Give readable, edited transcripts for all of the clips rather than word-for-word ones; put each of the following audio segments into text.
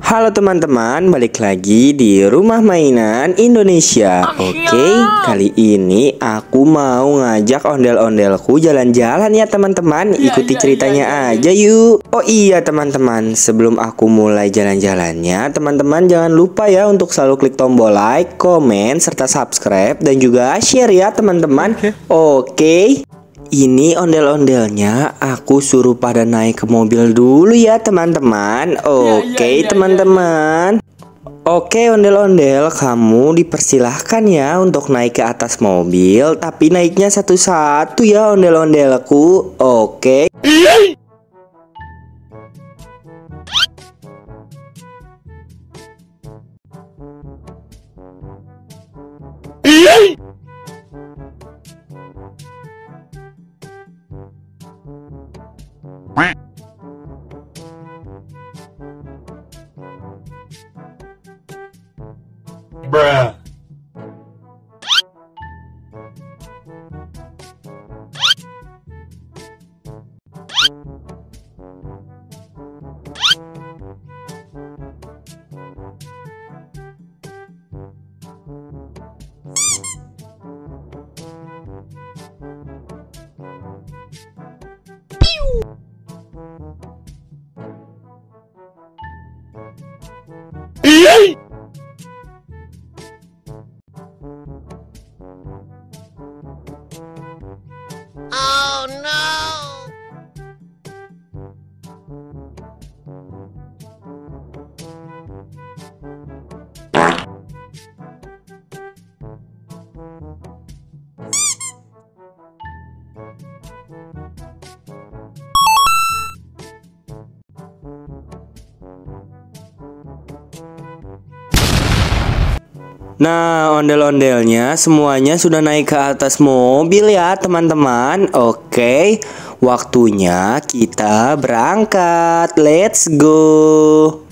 Halo teman-teman, balik lagi di Rumah Mainan Indonesia. Oke, kali ini aku mau ngajak ondel-ondelku jalan-jalan ya teman-teman. Ikuti ceritanya aja yuk. Oh iya teman-teman, sebelum aku mulai jalan-jalannya, teman-teman jangan lupa ya untuk selalu klik tombol like, komen, serta subscribe dan juga share ya teman-teman. Oke. Ini ondel-ondelnya aku suruh pada naik ke mobil dulu ya teman-teman. Oke teman-teman. Oke ondel-ondel, kamu dipersilahkan ya untuk naik ke atas mobil. Tapi naiknya satu-satu ya ondel-ondelku. Oke. Bruh. Oh no! Nah, ondel-ondelnya semuanya sudah naik ke atas mobil ya teman-teman. Oke, waktunya kita berangkat. Let's go.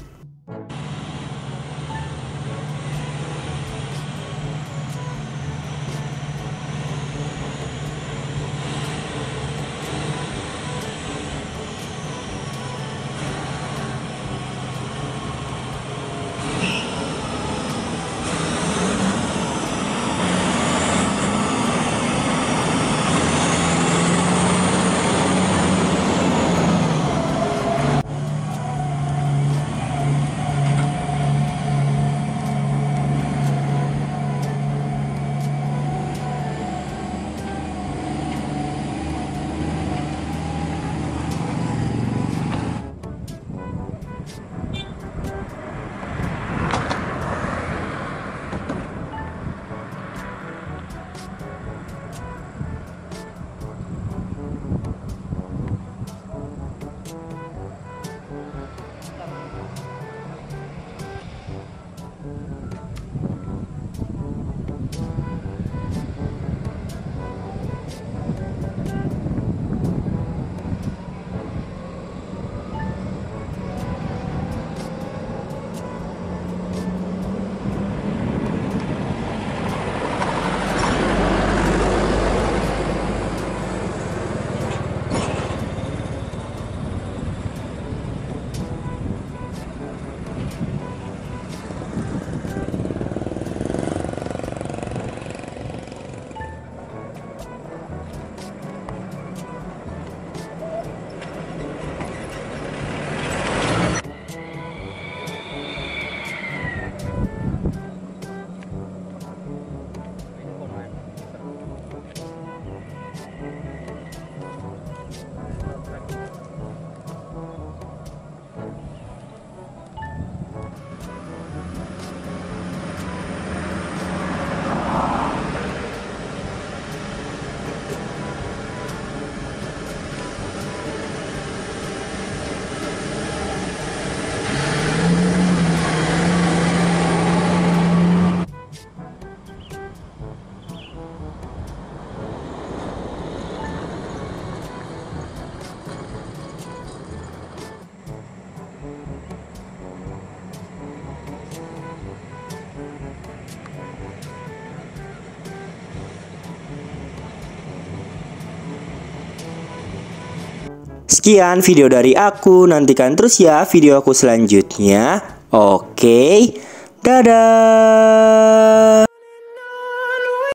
Sekian video dari aku, nantikan terus ya video aku selanjutnya. Oke, dadah.